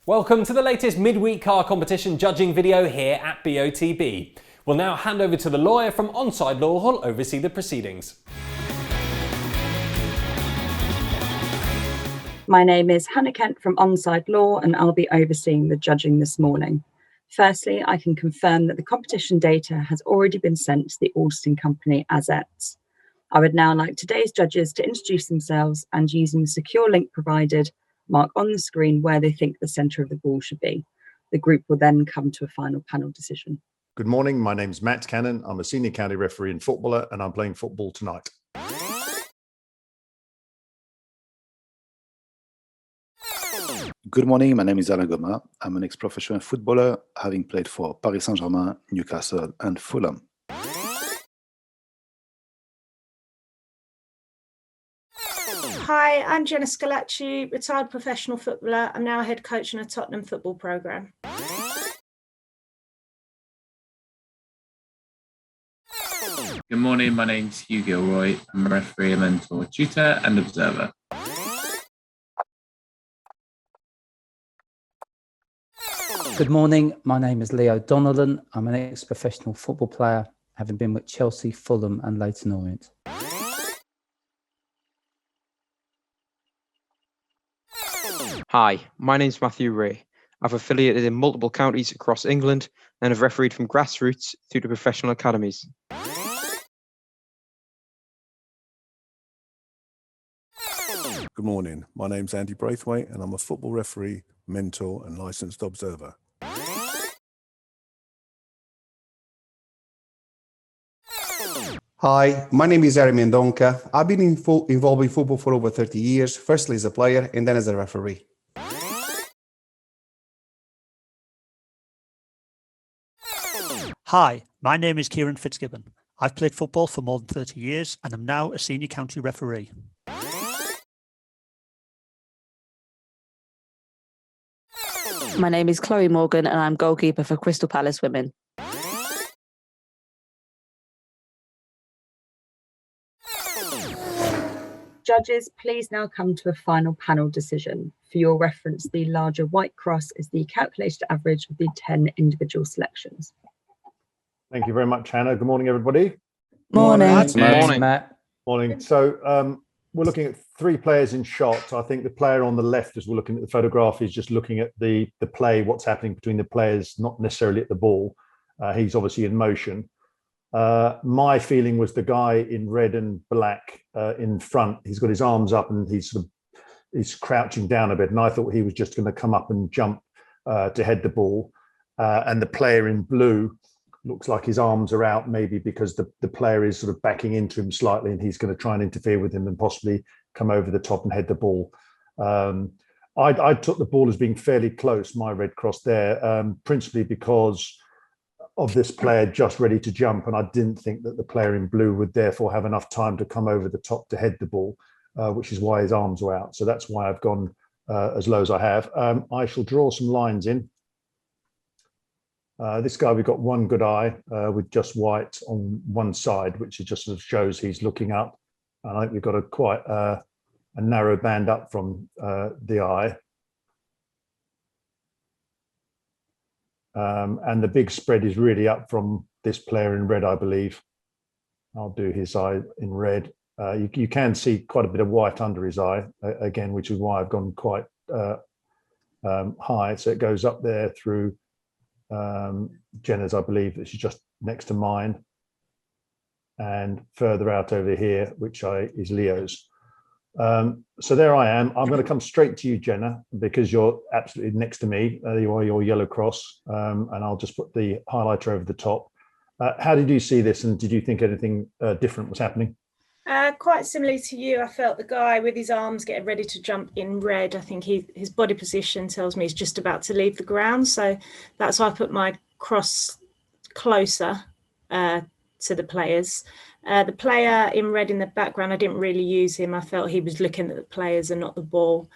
Welcome to the latest midweek car competition judging video here at BOTB. We'll now hand over to the lawyer from Onside Law who'll oversee the proceedings. My name is Hannah Kent from Onside Law and I'll be overseeing the judging this morning. Firstly, I can confirm that the competition data has already been sent to the auditing company as at. I would now like today's judges to introduce themselves and, using the secure link provided, mark on the screen where they think the centre of the ball should be. The group will then come to a final panel decision. Good morning, my name's Matt Cannon. I'm a senior county referee and footballer and I'm playing football tonight. Good morning, my name is Alain Goma. I'm an ex-professional footballer, having played for Paris Saint-Germain, Newcastle and Fulham. Hi, I'm Jenna Scalacci, retired professional footballer. I'm now a head coach in a Tottenham football programme. Good morning, my name's Hugh Gilroy. I'm a referee, a mentor, tutor and observer. Good morning, my name is Leo Donnellan. I'm an ex-professional football player, having been with Chelsea, Fulham and Leyton Orient. Hi, my name's Matthew Ray. I've affiliated in multiple counties across England and have refereed from grassroots through to professional academies. Good morning, my name's Andy Braithwaite and I'm a football referee, mentor and licensed observer. Hi, my name is Jeremy Mendonca. I've been involved in football for over 30 years, firstly as a player and then as a referee. Hi, my name is Kieran Fitzgibbon. I've played football for more than 30 years and am now a senior county referee. My name is Chloe Morgan and I'm goalkeeper for Crystal Palace Women. Judges, please now come to a final panel decision. For your reference, the larger white cross is the calculated average of the 10 individual selections. Thank you very much, Hannah. Good morning, everybody. Morning. Morning, Matt. Morning. So we're looking at three players in shot. I think the player on the left, as we're looking at the photograph, is just looking at the play, what's happening between the players, not necessarily at the ball. He's obviously in motion. My feeling was the guy in red and black in front. He's got his arms up and he's crouching down a bit. And I thought he was just going to come up and jump to head the ball. And the player in blue looks like his arms are out, maybe because the player is sort of backing into him slightly and he's going to try and interfere with him and possibly come over the top and head the ball. I took the ball as being fairly close, my red cross there, principally because of this player just ready to jump. And I didn't think that the player in blue would therefore have enough time to come over the top to head the ball, which is why his arms were out. So that's why I've gone as low as I have. I shall draw some lines in. This guy, we've got one good eye with just white on one side, which just sort of shows he's looking up. And I think we've got a quite a narrow band up from the eye. And the big spread is really up from this player in red, I believe. I'll do his eye in red. You can see quite a bit of white under his eye, again, which is why I've gone quite high. So it goes up there through Jenna's, I believe, that she's just next to mine, and further out over here, which is Leo's. So there I am. I'm going to come straight to you, Jenna, because you're absolutely next to me. You are your yellow cross, and I'll just put the highlighter over the top. How did you see this, and did you think anything different was happening? Quite similarly to you, I felt the guy with his arms getting ready to jump in red. I think his body position tells me he's just about to leave the ground. So that's why I put my cross closer to the players. The player in red in the background, I didn't really use him. I felt he was looking at the players and not the ball.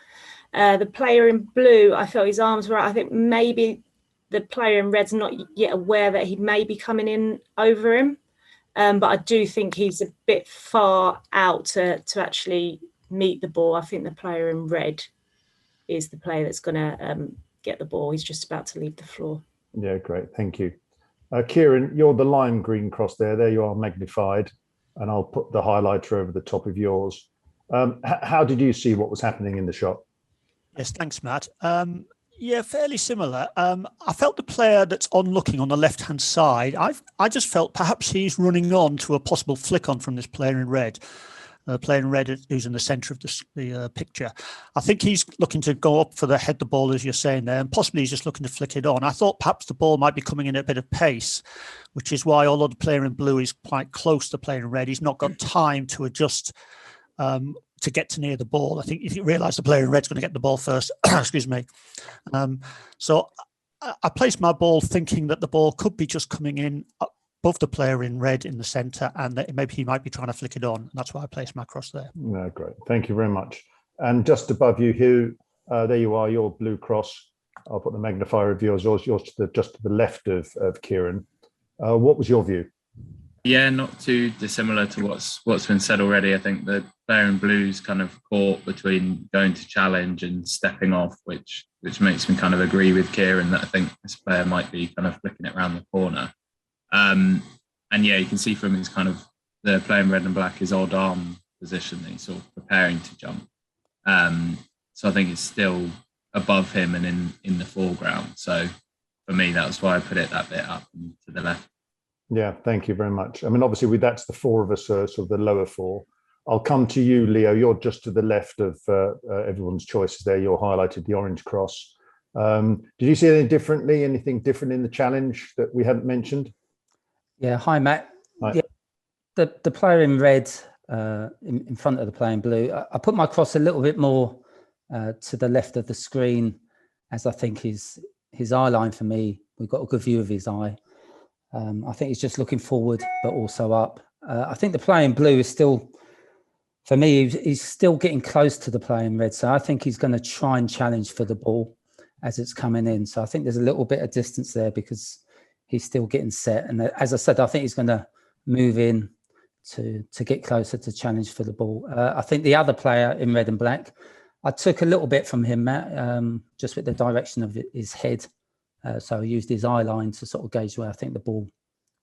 The player in blue, I felt his arms were out. I think maybe the player in red's not yet aware that he may be coming in over him. But I do think he's a bit far out to actually meet the ball. I think the player in red is the player that's going to get the ball. He's just about to leave the floor. Yeah, great. Thank you. Kieran, you're the lime green cross there. There you are, magnified. And I'll put the highlighter over the top of yours. How did you see what was happening in the shot? Yes, thanks, Matt. Yeah, fairly similar. I felt the player that's on looking on the left-hand side, I just felt perhaps he's running on to a possible flick on from this player in red. Player in red who's in the centre of the picture. I think he's looking to go up for the head the ball, as you're saying there, and possibly he's just looking to flick it on. I thought perhaps the ball might be coming in at a bit of pace, which is why although the player in blue is quite close to the player in red, he's not got time to adjust to get to near the ball. I think if you realise the player in red's going to get the ball first, excuse me. So I placed my ball thinking that the ball could be just coming in above the player in red in the centre, and that maybe he might be trying to flick it on. And that's why I placed my cross there. No, great. Thank you very much. And just above you, Hugh, there you are, your blue cross. I'll put the magnifier of yours just to the left of Kieran. What was your view? Yeah, not too dissimilar to what's been said already. I think the player in blue's kind of caught between going to challenge and stepping off, which makes me kind of agree with Kieran that I think this player might be kind of flicking it around the corner. And yeah, you can see from his kind of the player in red and black, his odd arm position that he's sort of preparing to jump. So I think it's still above him and in the foreground. So for me, that's why I put it that bit up and to the left. Yeah, thank you very much. I mean, obviously, that's the four of us, sort of the lower four. I'll come to you, Leo. You're just to the left of everyone's choices there. You're highlighted the orange cross. Did you see anything different in the challenge that we hadn't mentioned? Yeah, hi, Matt. Hi. Yeah, the player in red in front of the player in blue, I put my cross a little bit more to the left of the screen, as I think his eye line for me, we've got a good view of his eye. I think he's just looking forward, but also up. I think the player in blue is still, for me, he's still getting close to the player in red. So I think he's going to try and challenge for the ball as it's coming in. So I think there's a little bit of distance there because he's still getting set. And as I said, I think he's going to move in to get closer to challenge for the ball. I think the other player in red and black, I took a little bit from him, Matt, just with the direction of his head. So I used his eye line to sort of gauge where I think the ball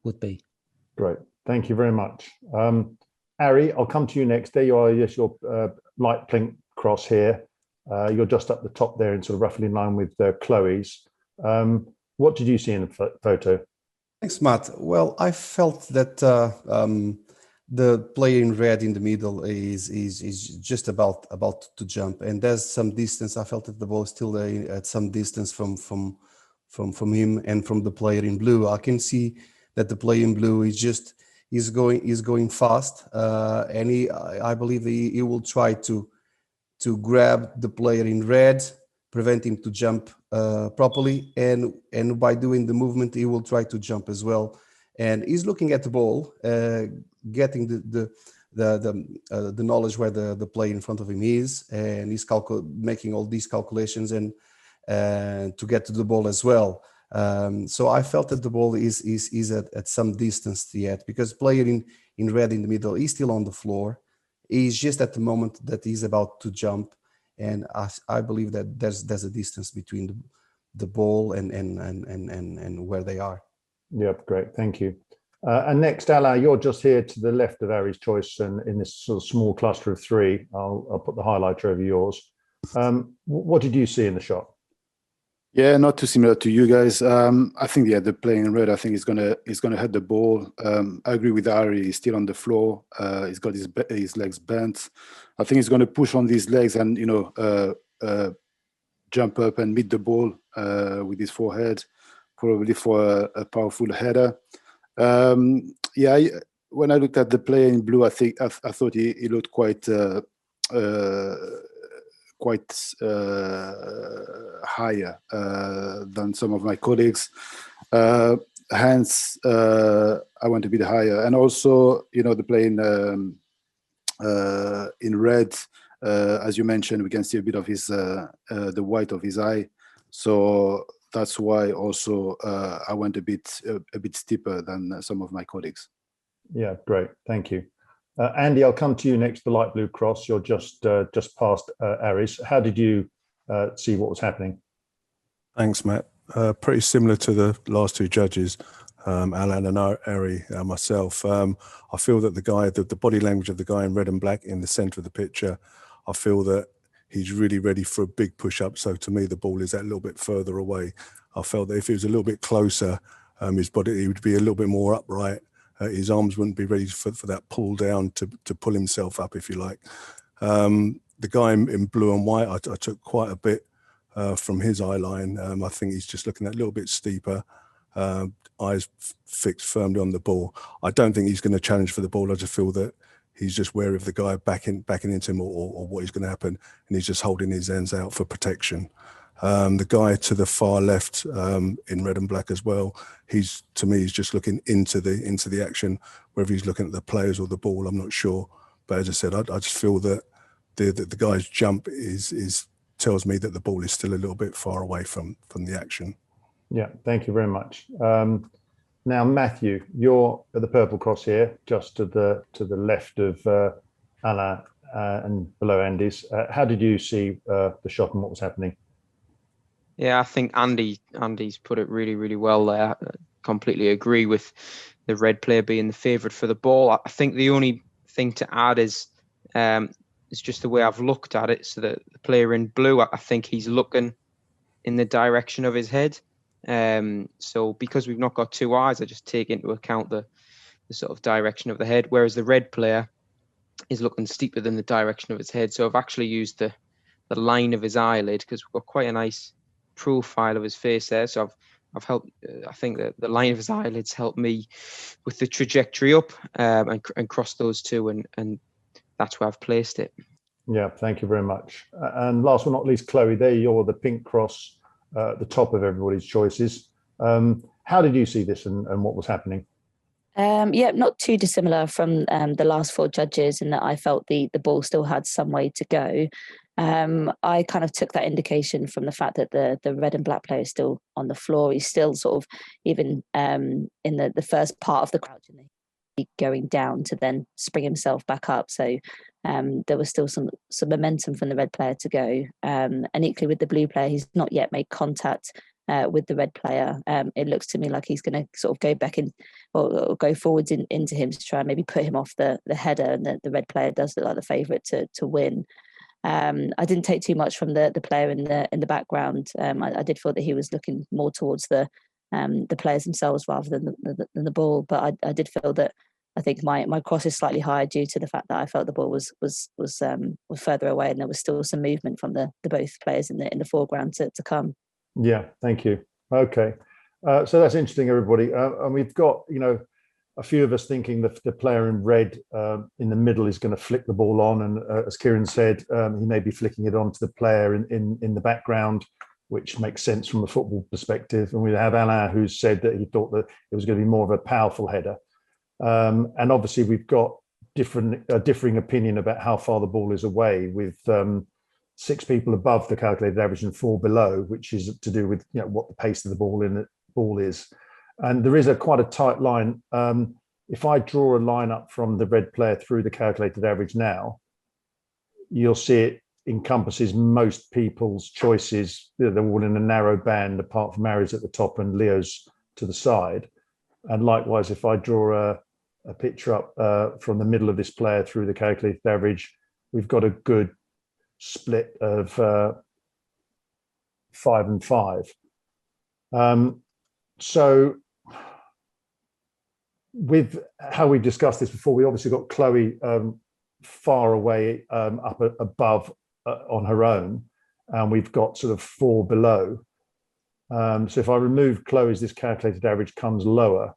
would be. Great. Thank you very much. Ari, I'll come to you next. There you are. Yes, your light pink cross here. You're just up the top there and sort of roughly in line with Chloe's. What did you see in the photo? Thanks, Matt. Well, I felt that the player in red in the middle is just about to jump, and there's some distance. I felt that the ball is still at some distance from him and from the player in blue. I can see that the player in blue is going fast, and I believe he will try to grab the player in red, prevent him to jump properly, and by doing the movement he will try to jump as well. And he's looking at the ball, getting the knowledge where the player in front of him is, and he's making all these calculations and to get to the ball as well. So I felt that the ball is at some distance yet, because player in red in the middle is still on the floor. He's just at the moment that he's about to jump, and I believe that there's a distance between the ball and where they are. Yep, great, thank you. And next, Alain, you're just here to the left of Ari's choice, and in this sort of small cluster of three. I'll put the highlighter over yours. What did you see in the shot? Yeah, not too similar to you guys. I think the player in red, I think he's gonna hit the ball. I agree with Ari. He's still on the floor. He's got his legs bent. I think he's gonna push on these legs and jump up and meet the ball with his forehead, probably for a powerful header. When I looked at the player in blue, I thought he looked quite higher than some of my colleagues. Hence, I went a bit higher. And also, the player in red, as you mentioned, we can see a bit of his the white of his eye. So that's why also I went a bit steeper than some of my colleagues. Yeah, great, thank you. Andy, I'll come to you next. The light blue cross. You're just past Aris. How did you see what was happening? Thanks, Matt. Pretty similar to the last two judges, Alan and Ari, myself. I feel that the body language of the guy in red and black in the centre of the picture, I feel that he's really ready for a big push-up. So to me, the ball is that little bit further away. I felt that if he was a little bit closer, his body, he would be a little bit more upright. His arms wouldn't be ready for that pull down to pull himself up, if you like. The guy in blue and white, I took quite a bit from his eye line. I think he's just looking that little bit steeper, eyes fixed firmly on the ball. I don't think he's going to challenge for the ball. I just feel that he's just wary of the guy backing into him or what is going to happen, and he's just holding his hands out for protection. The guy to the far left in red and black as well, to me, he's just looking into the action. Whether he's looking at the players or the ball, I'm not sure. But as I said, I just feel that the guy's jump tells me that the ball is still a little bit far away from the action. Yeah, thank you very much. Now, Matthew, you're at the purple cross here, just to the left of Alain and below Andy's. How did you see the shot and what was happening? Yeah, I think Andy's put it really, really well there. I completely agree with the red player being the favourite for the ball. I think the only thing to add is just the way I've looked at it. So the player in blue, I think he's looking in the direction of his head. So because we've not got two eyes, I just take into account the sort of direction of the head, whereas the red player is looking steeper than the direction of his head. So I've actually used the line of his eyelid, because we've got quite a nice profile of his face there. So I've helped. I think that the line of his eyelids helped me with the trajectory up and cross those two, and that's where I've placed it. Yeah, thank you very much. And last but not least, Chloe, there you're the pink cross at the top of everybody's choices. How did you see this and what was happening? Yeah, not too dissimilar from the last four judges, in that I felt the ball still had some way to go. I kind of took that indication from the fact that the red and black player is still on the floor. He's still sort of, even in the first part of the crouch, going down to then spring himself back up. So there was still some momentum from the red player to go. And equally with the blue player, he's not yet made contact with the red player. It looks to me like he's going to sort of go back in or go forwards into him to try and maybe put him off the header, and the red player does look like the favourite to win. I didn't take too much from the player in the background. I did feel that he was looking more towards the players themselves rather than the ball. But I did feel that I think my cross is slightly higher due to the fact that I felt the ball was further away, and there was still some movement from the both players in the foreground to come. Yeah, thank you. Okay, so that's interesting, everybody. And we've got, a few of us thinking that the player in red in the middle is going to flick the ball on, and as Kieran said, he may be flicking it on to the player in the background, which makes sense from a football perspective. And we have Alain, who said that he thought that it was going to be more of a powerful header. And obviously, we've got differing opinion about how far the ball is away, with 6 people above the calculated average and 4 below, which is to do with what the pace of the ball is. And there is quite a tight line. If I draw a line up from the red player through the calculated average now, you'll see it encompasses most people's choices. They're all in a narrow band, apart from Ari's at the top and Leo's to the side. And likewise, if I draw a picture up from the middle of this player through the calculated average, we've got a good split of 5 and 5. So with how we discussed this before, we obviously got Chloe far away up above on her own, and we've got sort of 4 below. So if I remove Chloe's, this calculated average comes lower,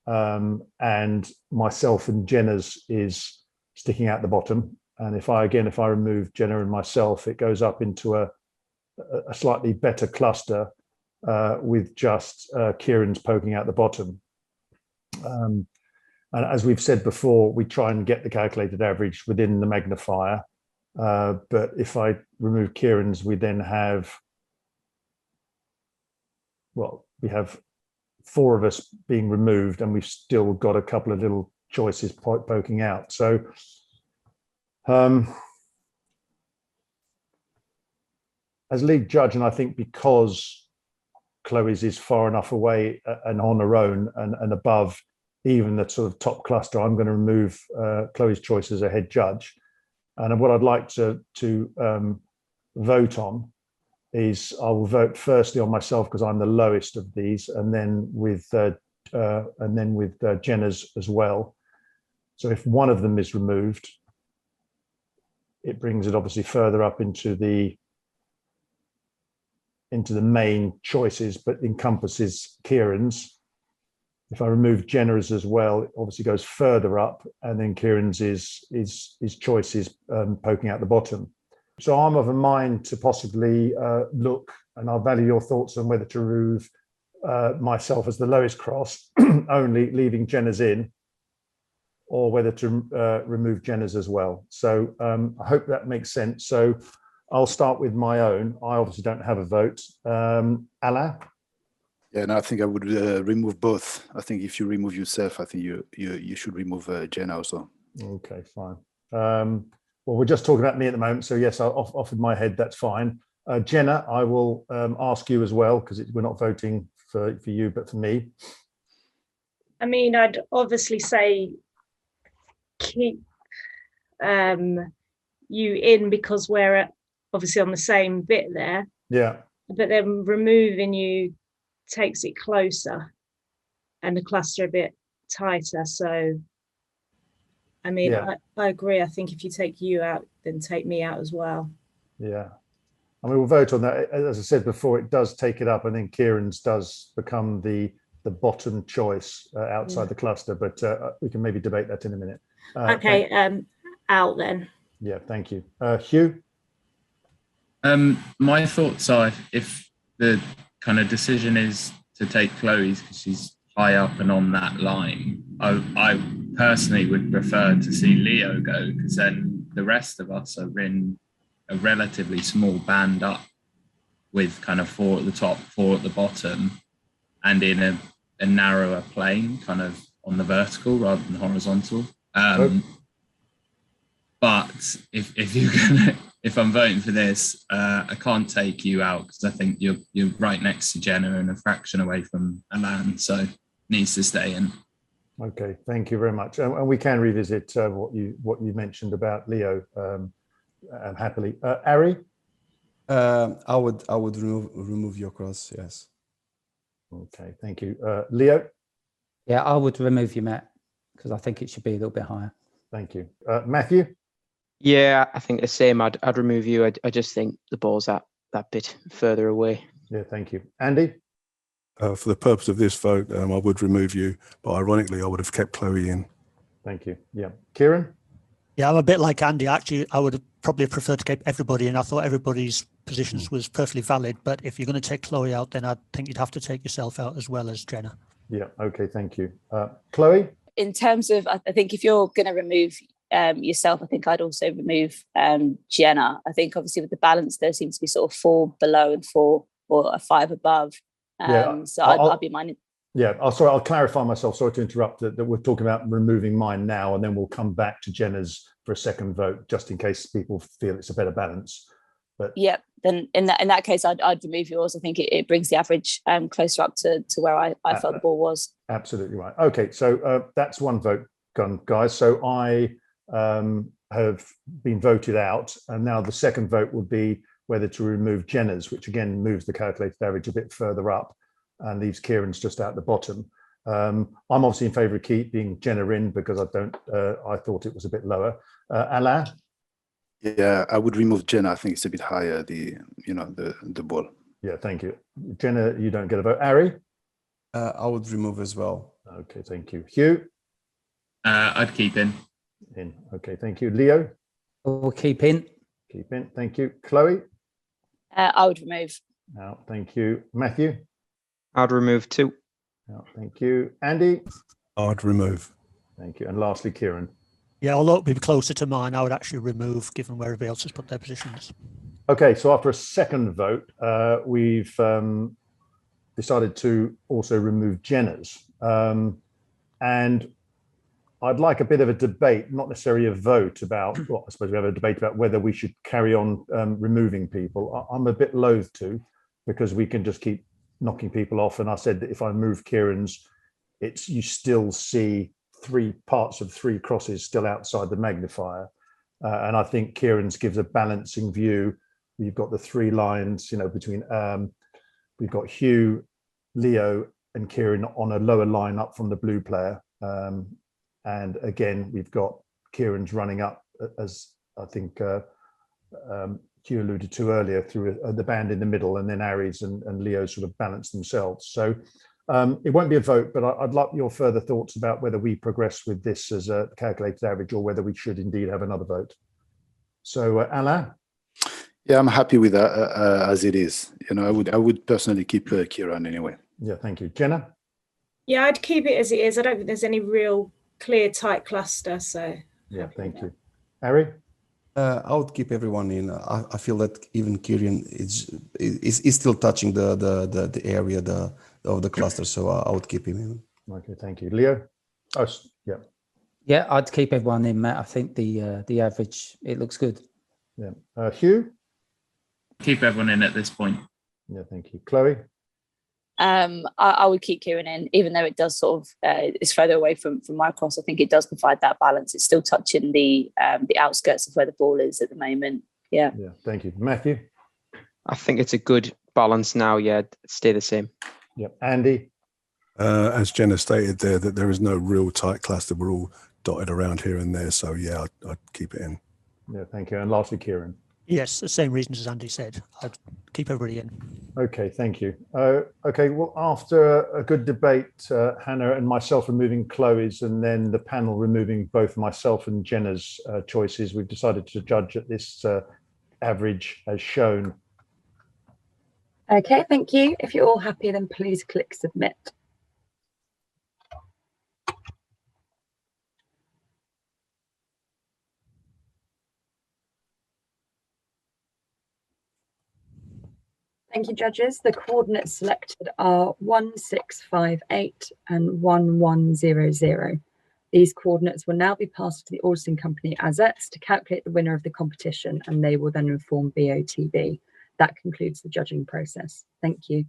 and myself and Jenna's is sticking out the bottom. And if I remove Jenna and myself, it goes up into a slightly better cluster with just Kieran's poking out the bottom. And as we've said before, we try and get the calculated average within the magnifier. But if I remove Kieran's, we then have, we have 4 of us being removed, and we've still got a couple of little choices poking out. So as lead judge, and I think because Chloe's is far enough away and on her own and above even the sort of top cluster, I'm going to remove Chloe's choice as a head judge. And what I'd like to vote on is I will vote firstly on myself because I'm the lowest of these, and then with Jenna's as well. So if one of them is removed, it brings it obviously further up into the main choices, but encompasses Kieran's. If I remove Jenna's as well, it obviously goes further up, and then Kieran's is choices poking out the bottom. So I'm of a mind to possibly look, and I'll value your thoughts on whether to remove myself as the lowest cross, only leaving Jenna's in, or whether to remove Jenna's as well. So I hope that makes sense. So I'll start with my own. I obviously don't have a vote. Alain? Yeah, no, I think I would remove both. I think if you remove yourself, I think you should remove Jenna also. Okay, fine. Well, we're just talking about me at the moment. So yes, off with my head, that's fine. Jenna, I will ask you as well, because we're not voting for you, but for me. I mean, I'd obviously say keep you in because we're obviously on the same bit there. Yeah. But then removing you takes it closer and the cluster a bit tighter. So, I mean, yeah. I agree. I think if you take you out, then take me out as well. Yeah. I mean, we'll vote on that. As I said before, it does take it up, and then Kieran's does become the bottom choice outside the cluster, but we can maybe debate that in a minute. Okay, out then. Yeah, thank you. Hugh? My thoughts are if the kind of decision is to take Chloe's because she's high up and on that line, I personally would prefer to see Leo go, because then the rest of us are in a relatively small band up with kind of 4 at the top, 4 at the bottom, and in a narrower plane, kind of on the vertical rather than horizontal. But if you're gonna, if I'm voting for this, I can't take you out because I think you're right next to Jenna and a fraction away from Alain, so needs to stay in. Okay, thank you very much. And we can revisit what you mentioned about Leo happily. Ari? I would remove your cross. Yes. Okay, thank you. Leo? Yeah, I would remove you, Matt, because I think it should be a little bit higher. Thank you. Matthew? Yeah, I think the same. I'd remove you. I just think the ball's that bit further away. Yeah, thank you. Andy? For the purpose of this vote, I would remove you, but ironically, I would have kept Chloe in. Thank you. Yeah. Kieran? Yeah, I'm a bit like Andy. Actually, I would have probably preferred to keep everybody in. I thought everybody's positions was perfectly valid, but if you're going to take Chloe out, then I think you'd have to take yourself out as well as Jenna. Yeah, okay, thank you. Chloe? In terms of, I think if you're going to remove yourself, I think I'd also remove Jenna. I think obviously with the balance, there seems to be sort of 4 below and 4 or a 5 above. So I'd be minded. Yeah, I'll clarify myself. Sorry to interrupt. That we're talking about removing mine now, and then we'll come back to Jenna's for a second vote, just in case people feel it's a better balance. But yeah, then in that case, I'd remove yours. I think it brings the average closer up to where I felt the ball was. Absolutely right. Okay, so that's one vote gone, guys. So I have been voted out, and now the second vote would be whether to remove Jenna's, which again moves the calculated average a bit further up and leaves Kieran's just out the bottom. I'm obviously in favour of keeping Jenna in because I thought it was a bit lower. Alain? Yeah, I would remove Jenna. I think it's a bit higher, the ball. Yeah, thank you. Jenna, you don't get a vote. Ari? I would remove as well. Okay, thank you. Hugh? I'd keep in. In. Okay, thank you. Leo? We'll keep in. Keep in. Thank you. Chloe? I would remove. Out. Thank you. Matthew? I'd remove 2. Out. Thank you. Andy? I'd remove. Thank you. And lastly, Kieran? Yeah, although it'd be closer to mine, I would actually remove, given where everybody else has put their positions. Okay, so after a second vote, we've decided to also remove Jenna's. And I'd like a bit of a debate, not necessarily a vote about, well, I suppose we have a debate about whether we should carry on removing people. I'm a bit loath to, because we can just keep knocking people off. And I said that if I move Kieran's, you still see three parts of three crosses still outside the magnifier. And I think Kieran's gives a balancing view. You've got the three lines, between, we've got Hugh, Leo and Kieran on a lower line up from the blue player. And again, we've got Kieran's running up, as I think Hugh alluded to earlier, through the band in the middle, and then Aries and Leo sort of balance themselves. So it won't be a vote, but I'd like your further thoughts about whether we progress with this as a calculated average or whether we should indeed have another vote. So Alain? Yeah, I'm happy with that as it is. I would personally keep Kieran anyway. Yeah, thank you. Jenna? Yeah, I'd keep it as it is. I don't think there's any real clear tight cluster. So yeah, thank you. Ari? I would keep everyone in. I feel that even Kieran is still touching the area of the cluster, so I would keep him in. Okay, thank you. Leo? Oh, yeah. Yeah, I'd keep everyone in, Matt. I think the average, it looks good. Yeah. Hugh? Keep everyone in at this point. Yeah, thank you. Chloe? I would keep Kieran in, even though it does sort of is further away from my cross. I think it does provide that balance. It's still touching the outskirts of where the ball is at the moment. Yeah. Yeah, thank you. Matthew? I think it's a good balance now. Yeah, stay the same. Yeah. Andy? As Jenna stated there, that there is no real tight cluster. We're all dotted around here and there. So yeah, I'd keep it in. Yeah, thank you. And lastly, Kieran? Yes, the same reasons as Andy said. I'd keep everybody in. Okay, thank you. Okay, well, after a good debate, Hannah and myself removing Chloe's, and then the panel removing both myself and Jenna's choices, we've decided to judge at this average as shown. Okay, thank you. If you're all happy, then please click submit. Thank you, judges. The coordinates selected are 1658 and 1100. These coordinates will now be passed to the auditing company Azets to calculate the winner of the competition, and they will then inform BOTB. That concludes the judging process. Thank you.